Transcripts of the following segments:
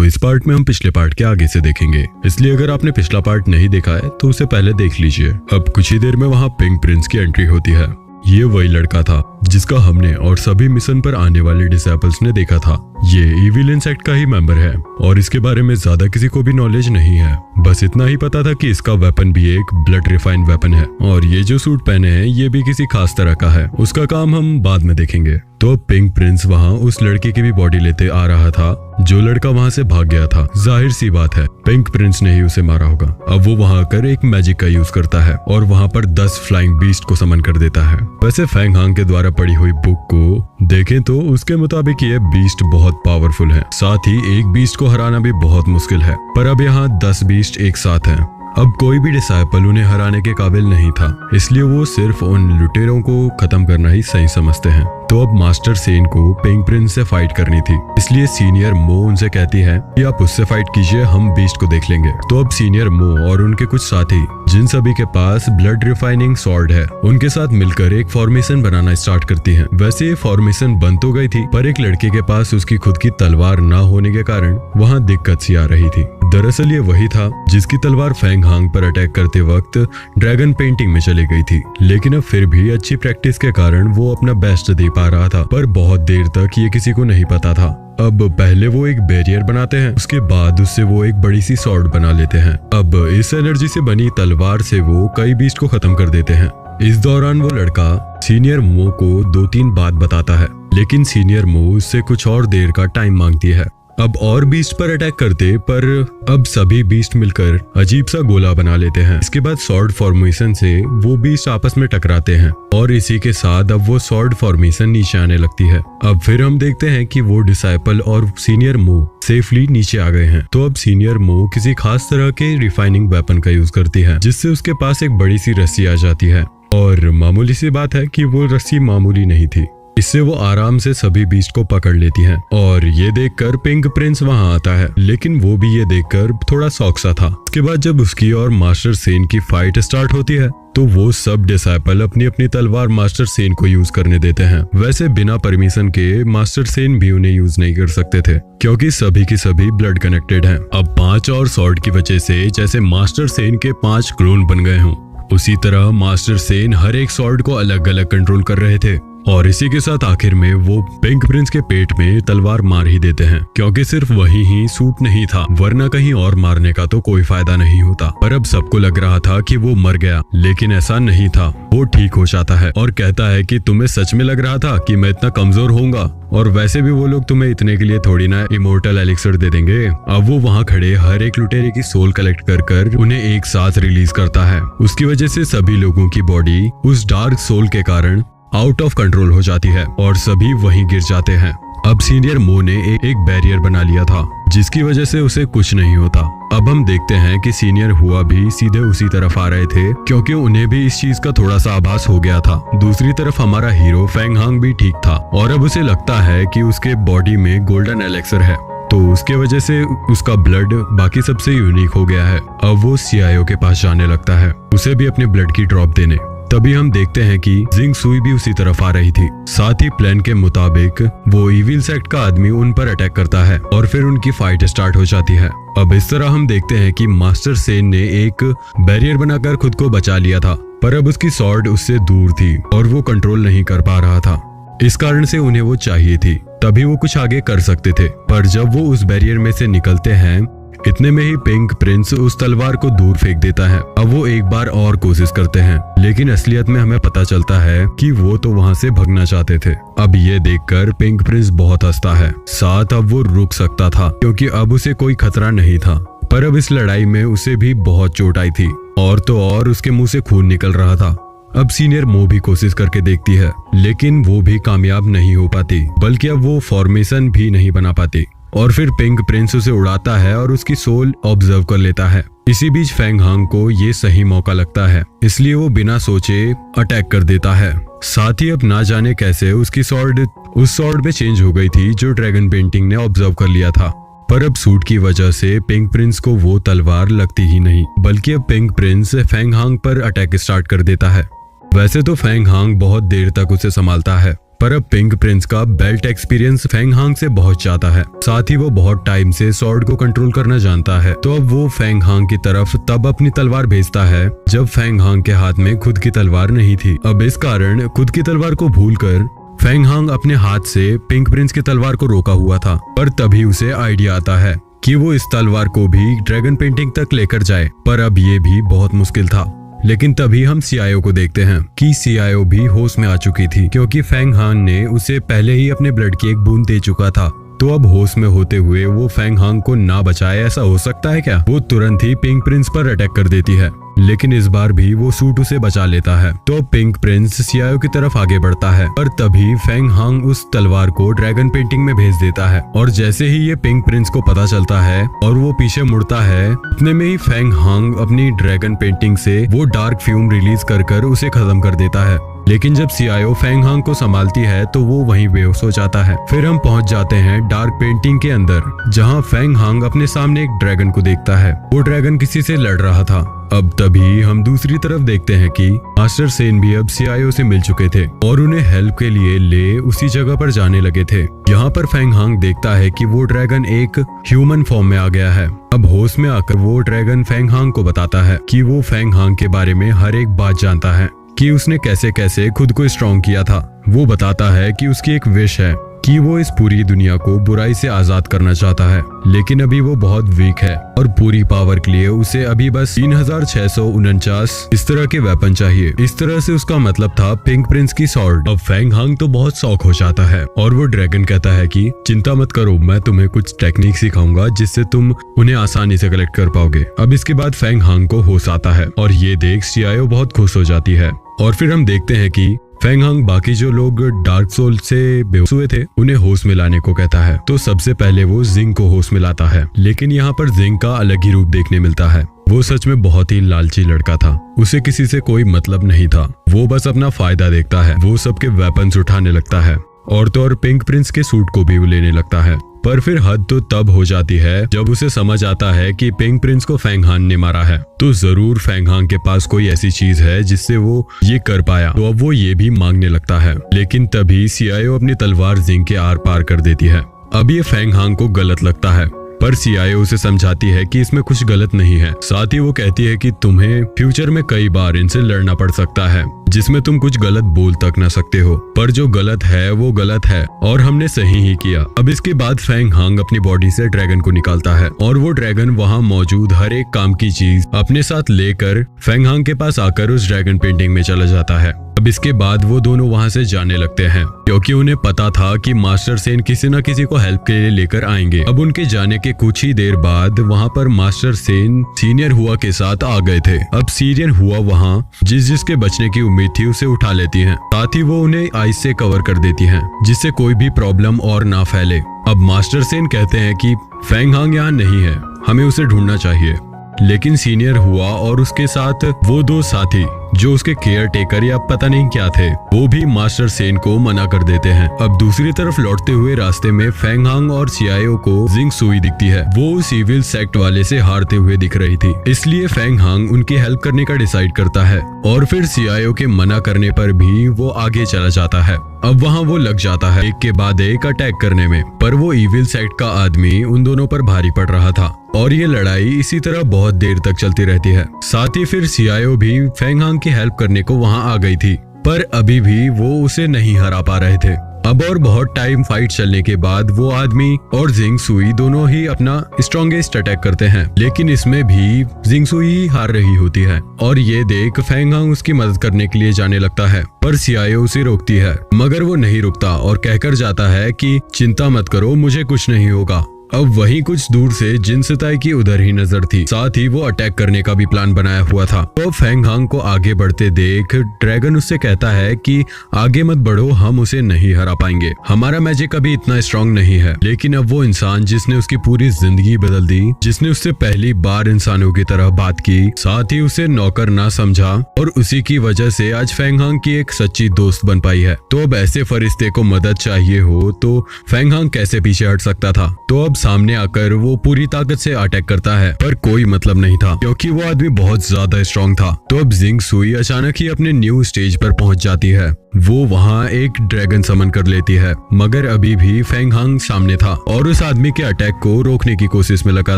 इस पार्ट में हम पिछले पार्ट के आगे से देखेंगे, इसलिए अगर आपने पिछला पार्ट नहीं देखा है तो उसे पहले देख लीजिए। अब कुछ ही देर में वहाँ पिंक प्रिंस की एंट्री होती है। ये वही लड़का था जिसका हमने और सभी मिशन पर आने वाले डिसेबल्स ने देखा था। ये इविल इंसेक्ट का ही मेंबर है और इसके बारे में ज्यादा किसी को भी नॉलेज नहीं है। बस इतना ही पता था कि इसका वेपन भी एक ब्लड रिफाइंड वेपन है और ये जो सूट पहने हैं ये भी किसी खास तरह का है। उसका काम हम बाद में देखेंगे। तो पिंक प्रिंस वहाँ उस लड़के की भी बॉडी लेते आ रहा था जो लड़का वहाँ से भाग गया था। जाहिर सी बात है पिंक प्रिंस ने ही उसे मारा होगा। अब वो वहाँ आकर एक मैजिक का यूज करता है और वहाँ पर 10 फ्लाइंग बीस्ट को समन कर देता है। वैसे फेंग हांग के द्वारा पढ़ी हुई बुक को देखें तो उसके मुताबिक ये बीस्ट बहुत पावरफुल है, साथ ही एक बीस्ट को हराना भी बहुत मुश्किल है। पर अब यहाँ 10 बीस्ट एक साथ हैं। अब कोई भी डिसाइपल उन्हें हराने के काबिल नहीं था, इसलिए वो सिर्फ उन लुटेरों को खत्म करना ही सही समझते हैं। तो अब मास्टर सेन को पिंक प्रिंस से फाइट करनी थी, इसलिए सीनियर मो उनसे कहती है कि आप उससे फाइट कीजिए, हम बीस्ट को देख लेंगे। तो अब सीनियर मो और उनके कुछ साथी जिन सभी के पास ब्लड रिफाइनिंग सॉर्ड है उनके साथ मिलकर एक फॉर्मेशन बनाना स्टार्ट करती हैं। वैसे ये फॉर्मेशन बन तो गई थी पर एक लड़के के पास उसकी खुद की तलवार ना होने के कारण वहाँ दिक्कत सी आ रही थी। दरअसल ये वही था जिसकी तलवार फेंग हांग पर अटैक करते वक्त ड्रैगन पेंटिंग में चली गई थी, लेकिन अब फिर भी अच्छी प्रैक्टिस के कारण वो अपना बेस्ट दे पा रहा था। पर बहुत देर तक ये किसी को नहीं पता था। अब पहले वो एक बैरियर बनाते हैं, उसके बाद उससे वो एक बड़ी सी सॉर्ड बना लेते हैं। अब इस एनर्जी से बनी तलवार से वो कई बीस्ट को खत्म कर देते हैं। इस दौरान वो लड़का सीनियर मो को 2-3 बात बताता है, लेकिन सीनियर मो उससे कुछ और देर का टाइम मांगती है। अब और बीस्ट पर अटैक करते पर अब सभी बीस्ट मिलकर अजीब सा गोला बना लेते हैं। इसके बाद सॉर्ड फॉर्मेशन से वो बीस्ट आपस में टकराते हैं और इसी के साथ अब वो सॉर्ड फॉर्मेशन नीचे आने लगती है। अब फिर हम देखते हैं कि वो डिसाइपल और सीनियर मो सेफली नीचे आ गए हैं। तो अब सीनियर मो किसी खास तरह के रिफाइनिंग वेपन का यूज करती है जिससे उसके पास एक बड़ी सी रस्सी आ जाती है और मामूली सी बात है कि वो रस्सी मामूली नहीं थी। इससे वो आराम से सभी बीस्ट को पकड़ लेती हैं और ये देखकर पिंक प्रिंस वहां आता है, लेकिन वो भी ये देखकर थोड़ा शॉक सा था। उसके बाद जब उसकी और मास्टर सेन की फाइट स्टार्ट होती है तो वो सब डिसाइपल अपनी अपनी तलवार मास्टर सेन को यूज करने देते हैं। वैसे बिना परमिशन के मास्टर सेन भी उन्हें यूज नहीं कर सकते थे क्योंकि सभी की सभी ब्लड कनेक्टेड हैं। अब 5 और सॉर्ड की वजह से जैसे मास्टर सेन के 5 क्लोन बन गए हों, उसी तरह मास्टर सेन हर एक सॉर्ड को अलग अलग कंट्रोल कर रहे थे और इसी के साथ आखिर में वो पिंक प्रिंस के पेट में तलवार मार ही देते हैं क्योंकि सिर्फ वही ही सूट नहीं था, वरना कहीं और मारने का तो कोई फायदा नहीं होता। पर अब सबको लग रहा था कि वो मर गया, लेकिन ऐसा नहीं था। वो ठीक हो जाता है और कहता है कि तुम्हें सच में लग रहा था कि मैं इतना कमजोर होऊंगा, और वैसे भी वो लोग तुम्हें इतने के लिए थोड़ी ना इमोर्टल एलिक्सर दे देंगे। अब वो वहाँ खड़े हर एक लुटेरे की सोल कलेक्ट कर उन्हें एक साथ रिलीज करता है। उसकी वजह से सभी लोगों की बॉडी उस डार्क सोल के कारण आउट ऑफ कंट्रोल हो जाती है और सभी वहीं गिर जाते हैं। अब सीनियर मो ने एक बैरियर बना लिया था जिसकी वजह से उसे कुछ नहीं होता। अब हम देखते हैं कि सीनियर हुआ भी सीधे उसी तरफ आ रहे थे क्योंकि उन्हें भी इस चीज का थोड़ा सा आभास हो गया था। दूसरी तरफ हमारा हीरो फेंग हांग भी ठीक था और अब उसे लगता है कि उसके बॉडी में गोल्डन एलेक्सर है, तो उसके वजह से उसका ब्लड बाकी सबसे यूनिक हो गया है। अब वो CIO के पास जाने लगता है उसे भी अपने ब्लड की ड्रॉप देने। तभी हम देखते हैं कि जिंग सुई भी उसी तरफ आ रही थी। साथ ही प्लान के मुताबिक वो इविल सेक्ट का आदमी उन पर अटैक करता है और फिर उनकी फाइट स्टार्ट हो जाती है। अब इस तरह हम देखते हैं कि मास्टर सेन ने एक बैरियर बनाकर खुद को बचा लिया था, पर अब उसकी सॉर्ड उससे दूर थी और वो कंट्रोल नहीं कर पा रहा था। इस कारण से उन्हें वो चाहिए थी, तभी वो कुछ आगे कर सकते थे। पर जब वो उस बैरियर में से निकलते हैं इतने में ही पिंक प्रिंस उस तलवार को दूर फेंक देता है। अब वो एक बार और कोशिश करते हैं, लेकिन असलियत में हमें पता चलता है कि वो तो वहाँ से भागना चाहते थे। अब ये देखकर पिंक प्रिंस बहुत हंसता है। साथ अब वो रुक सकता था क्योंकि अब उसे कोई खतरा नहीं था, पर अब इस लड़ाई में उसे भी बहुत चोट आई थी और तो और उसके मुंह से खून निकल रहा था। अब सीनियर मो भी कोशिश करके देखती है, लेकिन वो भी कामयाब नहीं हो पाती, बल्कि अब वो फॉर्मेशन भी नहीं बना पाती। और फिर पिंक प्रिंस उसे उड़ाता है और उसकी सोल ऑब्जर्व कर लेता है। इसी बीच फेंग हांग को ये सही मौका लगता है, इसलिए वो बिना सोचे अटैक कर देता है। साथ ही अब ना जाने कैसे उसकी सॉर्ड उस सॉर्ड में चेंज हो गई थी जो ड्रैगन पेंटिंग ने ऑब्जर्व कर लिया था। पर अब सूट की वजह से पिंक प्रिंस को वो तलवार लगती ही नहीं, बल्कि अब पिंक प्रिंस फेंग हांग पर अटैक स्टार्ट कर देता है। वैसे तो फेंग हांग बहुत देर तक उसे संभालता है, पर अब पिंक प्रिंस का बेल्ट एक्सपीरियंस फेंग हांग से बहुत ज्यादा है। साथ ही वो बहुत टाइम से स्वॉर्ड को कंट्रोल करना जानता है। तो अब वो फेंग हांग की तरफ तब अपनी तलवार भेजता है जब फेंग हांग के हाथ में खुद की तलवार नहीं थी। अब इस कारण खुद की तलवार को भूलकर फेंग हांग अपने हाथ से पिंक प्रिंस की तलवार को रोका हुआ था। पर तभी उसे आइडिया आता है कि वो इस तलवार को भी ड्रैगन पेंटिंग तक लेकर जाए, पर अब ये भी बहुत मुश्किल था। लेकिन तभी हम सीआईओ को देखते हैं कि सीआईओ भी होश में आ चुकी थी, क्योंकि फेंग हांग ने उसे पहले ही अपने ब्लड की एक बूंद दे चुका था। तो अब होश में होते हुए वो फेंग हांग को ना बचाए, ऐसा हो सकता है क्या? वो तुरंत ही पिंक प्रिंस पर अटैक कर देती है, लेकिन इस बार भी वो सूट उसे बचा लेता है। तो पिंक प्रिंस सीआईओ की तरफ आगे बढ़ता है, पर तभी फेंग हांग उस तलवार को ड्रैगन पेंटिंग में भेज देता है। और जैसे ही ये पिंक प्रिंस को पता चलता है और वो पीछे मुड़ता है, उतने में ही फेंग हांग अपनी ड्रैगन पेंटिंग से वो डार्क फ्यूम रिलीज कर उसे खत्म कर देता है। लेकिन जब सीआईओ फेंग हांग को संभालती है तो वो वहीं बेहोश हो जाता है। फिर हम पहुंच जाते हैं डार्क पेंटिंग के अंदर, जहां फेंग हांग अपने सामने एक ड्रैगन को देखता है। वो ड्रैगन किसी से लड़ रहा था। अब तभी हम दूसरी तरफ देखते हैं कि मास्टर सेन भी अब सीआईओ से मिल चुके थे और उन्हें हेल्प के लिए ले उसी जगह पर जाने लगे थे। यहाँ पर फेंग हांग देखता है कि वो ड्रैगन एक ह्यूमन फॉर्म में आ गया है। अब होश में आकर वो ड्रैगन फेंग हांग को बताता है कि वो फेंग हांग के बारे में हर एक बात जानता है, कि उसने कैसे कैसे खुद को स्ट्रॉन्ग किया था। वो बताता है कि उसकी एक विश है कि वो इस पूरी दुनिया को बुराई से आजाद करना चाहता है, लेकिन अभी वो बहुत वीक है और पूरी पावर के लिए उसे अभी बस 3649 इस तरह के वेपन चाहिए। इस तरह से उसका मतलब था पिंक प्रिंस की स्वॉर्ड। अब फेंग हांग तो बहुत शौक हो जाता है और वो ड्रैगन कहता है कि चिंता मत करो, मैं तुम्हें कुछ टेक्निक सिखाऊंगा जिससे तुम उन्हें आसानी से कलेक्ट कर पाओगे। अब इसके बाद फेंग हांग को होश आता है और ये देख सीआईओ बहुत खुश हो जाती है। और फिर हम देखते हैं कि फेंग हांग बाकी जो लोग डार्क सोल से बेहोश हुए थे उन्हें होश में लाने को कहता है। तो सबसे पहले वो जिंग को होश में लाता है, लेकिन यहाँ पर जिंग का अलग ही रूप देखने मिलता है। वो सच में बहुत ही लालची लड़का था, उसे किसी से कोई मतलब नहीं था, वो बस अपना फायदा देखता है। वो सबके वेपन्स उठाने लगता है और तो और पिंक प्रिंस के सूट को भी लेने लगता है। पर फिर हद तो तब हो जाती है जब उसे समझ आता है कि पिंक प्रिंस को फेंग हांग ने मारा है, तो जरूर फेंग हांग के पास कोई ऐसी चीज है जिससे वो ये कर पाया। तो अब वो ये भी मांगने लगता है, लेकिन तभी सीआईओ अपनी तलवार जिंग के आर पार कर देती है। अब ये फेंग हांग को गलत लगता है, पर सीआईओ उसे समझाती है कि इसमें कुछ गलत नहीं है। साथ ही वो कहती है कि तुम्हें फ्यूचर में कई बार इनसे लड़ना पड़ सकता है, जिसमें तुम कुछ गलत बोल तक न सकते हो, पर जो गलत है वो गलत है और हमने सही ही किया। अब इसके बाद फेंग हांग अपनी बॉडी से ड्रैगन को निकालता है और वो ड्रैगन वहाँ मौजूद हर एक काम की चीज अपने साथ लेकर फेंग हांग के पास आकर उस ड्रैगन पेंटिंग में चला जाता है। अब इसके बाद वो दोनों वहाँ से जाने लगते हैं, क्योंकि उन्हें पता था कि मास्टर सेन किसी न किसी को हेल्प के लिए लेकर आएंगे। अब उनके जाने के कुछ ही देर बाद वहाँ पर मास्टर सेन सीनियर हुआ के साथ आ गए थे। अब सीनियर हुआ वहाँ जिसके बचने की उम्मीद थी उसे उठा लेती हैं। साथ ही वो उन्हें आइस से कवर कर देती हैं, जिससे कोई भी प्रॉब्लम और ना फैले। अब मास्टर सेन कहते हैं कि फेंग हांग यहाँ नहीं है, हमें उसे ढूंढना चाहिए। लेकिन सीनियर हुआ और उसके साथ वो दो साथी जो उसके केयर टेकर या पता नहीं क्या थे, वो भी मास्टर सेन को मना कर देते हैं। अब दूसरी तरफ लौटते हुए रास्ते में फेंग हांग और सीआईओ को जिंग सुई दिखती है। वो उस इविल सेक्ट वाले से हारते हुए दिख रही थी, इसलिए फेंग हांग उनकी हेल्प करने का डिसाइड करता है और फिर सीआईओ के मना करने पर भी वो आगे चला जाता है। अब वहाँ वो लग जाता है एक के बाद एक अटैक करने में, पर वो इविल सेक्ट का आदमी उन दोनों पर भारी पड़ रहा था और ये लड़ाई इसी तरह बहुत देर तक चलती रहती है। साथ ही फिर सीआईओ भी फेंग हांग की हेल्प करने को वहाँ आ गई थी, पर अभी भी वो उसे नहीं हरा पा रहे थे। अब और बहुत टाइम फाइट चलने के बाद वो आदमी और जिंग सुई दोनों ही अपना स्ट्रॉन्गेस्ट अटैक करते हैं, लेकिन इसमें भी जिंग सुई ही हार रही होती है और ये देख फेंग हांग उसकी मदद करने के लिए जाने लगता है, पर सीआईओ उसे रोकती है, मगर वो नहीं रुकता और कहकर जाता है कि चिंता मत करो, मुझे कुछ नहीं होगा। अब वहीं कुछ दूर से जिन सिताई की उधर ही नजर थी, साथ ही वो अटैक करने का भी प्लान बनाया हुआ था। तो फेंग हांग को आगे बढ़ते देख ड्रैगन उससे कहता है कि आगे मत बढ़ो, हम उसे नहीं हरा पाएंगे, हमारा मैजिक अभी इतना स्ट्रांग नहीं है। लेकिन अब वो इंसान जिसने उसकी पूरी जिंदगी बदल दी, जिसने उससे पहली बार इंसानों की तरह बात की, साथ ही उसे नौकर ना समझा और उसी की वजह से आज फेंग हांग की एक सच्ची दोस्त बन पाई है। तो अब ऐसे फरिश्ते को मदद चाहिए हो तो फेंग हांग कैसे पीछे हट सकता था। तो अब सामने आकर वो पूरी ताकत से अटैक करता है, पर कोई मतलब नहीं था क्योंकि वो आदमी बहुत ज्यादा स्ट्रॉन्ग था। तो अब जिंग सुई अचानक ही अपने न्यू स्टेज पर पहुंच जाती है। वो वहाँ एक ड्रैगन समन कर लेती है, मगर अभी भी फेंग हांग सामने था और उस आदमी के अटैक को रोकने की कोशिश में लगा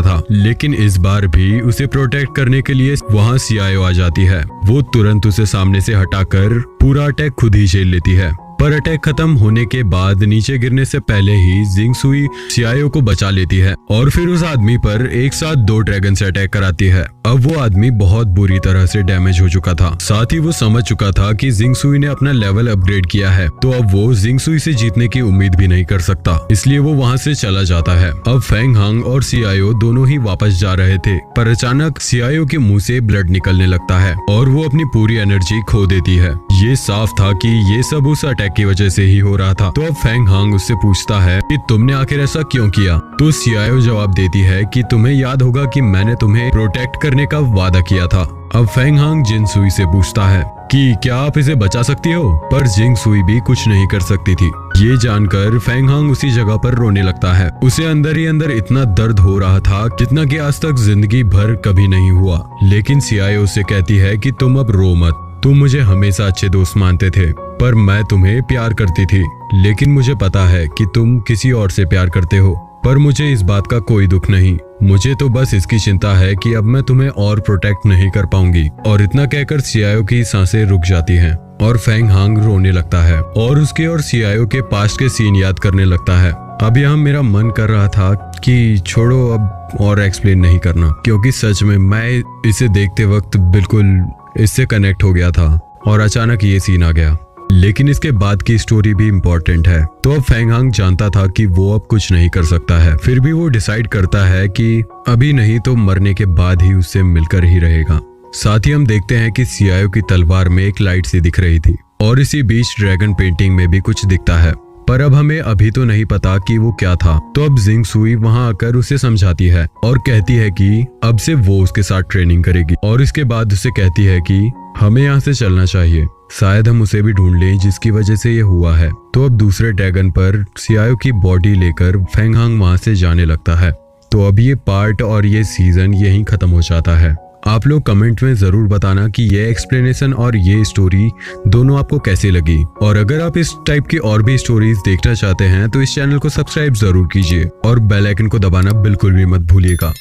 था। लेकिन इस बार भी उसे प्रोटेक्ट करने के लिए वहाँ सीआईओ आ जाती है। वो तुरंत उसे सामने से हटाकर पूरा अटैक खुद ही झेल लेती है। पर अटैक खत्म होने के बाद नीचे गिरने से पहले ही जिंग सुई सीआईओ को बचा लेती है और फिर उस आदमी पर एक साथ 2 ड्रैगन से अटैक कराती है। अब वो आदमी बहुत बुरी तरह से डैमेज हो चुका था, साथ ही वो समझ चुका था कि जिंग सुई ने अपना लेवल अपग्रेड किया है, तो अब वो जिंग सुई से जीतने की उम्मीद भी नहीं कर सकता, इसलिए वो वहाँ से चला जाता है। अब फेंग हांग और सीआईओ दोनों ही वापस जा रहे थे, पर अचानक सीआईओ के मुंह से ब्लड निकलने लगता है और वो अपनी पूरी एनर्जी खो देती है। ये साफ था कि ये सब उस अटैक की वजह से ही हो रहा था। तो अब फेंग हांग उससे पूछता है कि तुमने आखिर ऐसा क्यों किया? तो सीआईओ जवाब देती है कि तुम्हें याद होगा कि मैंने तुम्हें प्रोटेक्ट करने का वादा किया था। अब फेंग हांग जिन सुई से पूछता है कि क्या आप इसे बचा सकती हो? पर जिंग सुई भी कुछ नहीं कर सकती थी। ये जानकर फेंग हांग उसी जगह पर रोने लगता है। उसे अंदर ही अंदर इतना दर्द हो रहा था जितना कि आज तक जिंदगी भर कभी नहीं हुआ। लेकिन सीआईओ उसे कहती है कि तुम अब रो मत, तुम मुझे हमेशा अच्छे दोस्त मानते थे, पर मैं तुम्हें प्यार करती थी। लेकिन मुझे पता है कि तुम किसी और से प्यार करते हो, पर मुझे इस बात का कोई दुख नहीं। मुझे तो बस इसकी चिंता है कि अब मैं तुम्हें और प्रोटेक्ट नहीं कर पाऊंगी। और इतना कहकर सीआईओ की सांसें रुक जाती हैं और फेंग हांग रोने लगता है और उसके और सीआईओ के पास्ट के सीन याद करने लगता है। अब यहाँ मेरा मन कर रहा था कि छोड़ो अब और एक्सप्लेन नहीं करना, क्योंकि सच में मैं इसे देखते वक्त बिल्कुल इससे कनेक्ट हो गया था और अचानक ये सीन आ गया। लेकिन इसके बाद की स्टोरी भी इम्पोर्टेंट है। तो अब फेंग हांग जानता था कि वो अब कुछ नहीं कर सकता है, फिर भी वो डिसाइड करता है कि अभी नहीं तो मरने के बाद ही उससे मिलकर ही रहेगा। साथ ही हम देखते हैं कि सीआईओ की तलवार में एक लाइट सी दिख रही थी और इसी बीच ड्रैगन पेंटिंग में भी कुछ दिखता है, पर अब हमें अभी तो नहीं पता कि वो क्या था। तो अब जिंग सुई वहां आकर उसे समझाती है और कहती है कि अब से वो उसके साथ ट्रेनिंग करेगी और इसके बाद उसे कहती है कि हमें यहाँ से चलना चाहिए, शायद हम उसे भी ढूंढ लें जिसकी वजह से ये हुआ है। तो अब दूसरे ड्रैगन पर सीआईओ की बॉडी लेकर फेंग हांग वहां से जाने लगता है। तो अब ये पार्ट और ये सीजन यहीं खत्म हो जाता है। आप लोग कमेंट में जरूर बताना कि ये एक्सप्लेनेशन और ये स्टोरी दोनों आपको कैसी लगी। और अगर आप इस टाइप की और भी स्टोरीज देखना चाहते हैं तो इस चैनल को सब्सक्राइब जरूर कीजिए और बेल आइकन को दबाना बिल्कुल भी मत भूलिएगा।